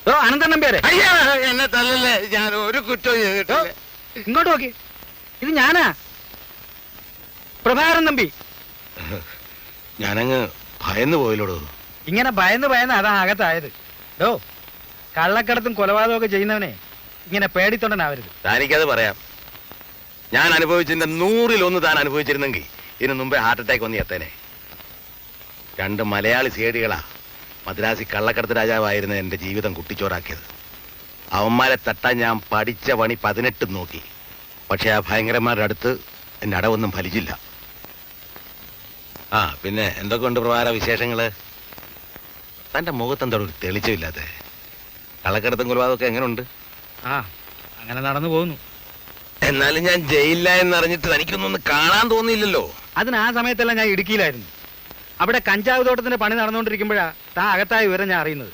ഓ അനന്തൻ നമ്പ്യാരെ, അയ്യോ എന്നെ തല്ലല്ലേ, ഞാൻ ഒരു കുറ്റവും ചെയ്തിട്ടില്ല. ഇങ്ങോട്ട് നോക്കി. ഇത് ഞാനാ, പ്രഭാകരൻ നമ്പി. ഞാനങ്ങ് ഭയന്ന് പോയില്ലോടോ. ഇങ്ങനെ ഭയന്ന് അതാ അകത്തായത്. ഡോ, കള്ളക്കടത്തും കൊലപാതകമൊക്കെ ചെയ്യുന്നവനെ ഇങ്ങനെ പേടിത്തൊണ്ടനാവരുത്. താനിക്കത് പറയാം. ഞാൻ അനുഭവിച്ചതിന്റെ 100-1 താൻ അനുഭവിച്ചിരുന്നെങ്കിൽ ഇതിനു മുമ്പേ ഹാർട്ട് അറ്റാക്ക് വന്ന് എത്തേനെ. 2 മലയാളി സേടികളാ മദ്രാസി കള്ളക്കടത്ത് രാജാവായിരുന്ന എന്റെ ജീവിതം കുട്ടിച്ചോറാക്കിയത്. അവന്മാരെ തട്ടാൻ ഞാൻ പഠിച്ച പണി 18 നോക്കി. പക്ഷെ ആ ഭയങ്കരന്മാരുടെ അടുത്ത് എന്റെ അടവൊന്നും ഫലിച്ചില്ല. ആ പിന്നെ എന്തൊക്കെയുണ്ട് പ്രഭാര വിശേഷങ്ങള്? തന്റെ മുഖത്തെന്താ ഒരു തെളിച്ചമില്ലാതെ? കള്ളക്കടത്തും കൊലപാതകമൊക്കെ എങ്ങനെയുണ്ട്? ആ, അങ്ങനെ നടന്നു പോകുന്നു. എന്നാലും ഞാൻ ജയിലില്ല എന്നറിഞ്ഞിട്ട് തനിക്കൊന്നും കാണാൻ തോന്നിയില്ലല്ലോ. അതിന് ആ സമയത്തെല്ലാം ഞാൻ ഇടുക്കിയിലായിരുന്നു. അവിടെ കഞ്ചാവ് തോട്ടത്തിന്റെ പണി നടന്നുകൊണ്ടിരിക്കുമ്പോഴാ താൻ അകത്തായ വിവരം ഞാൻ അറിയുന്നത്.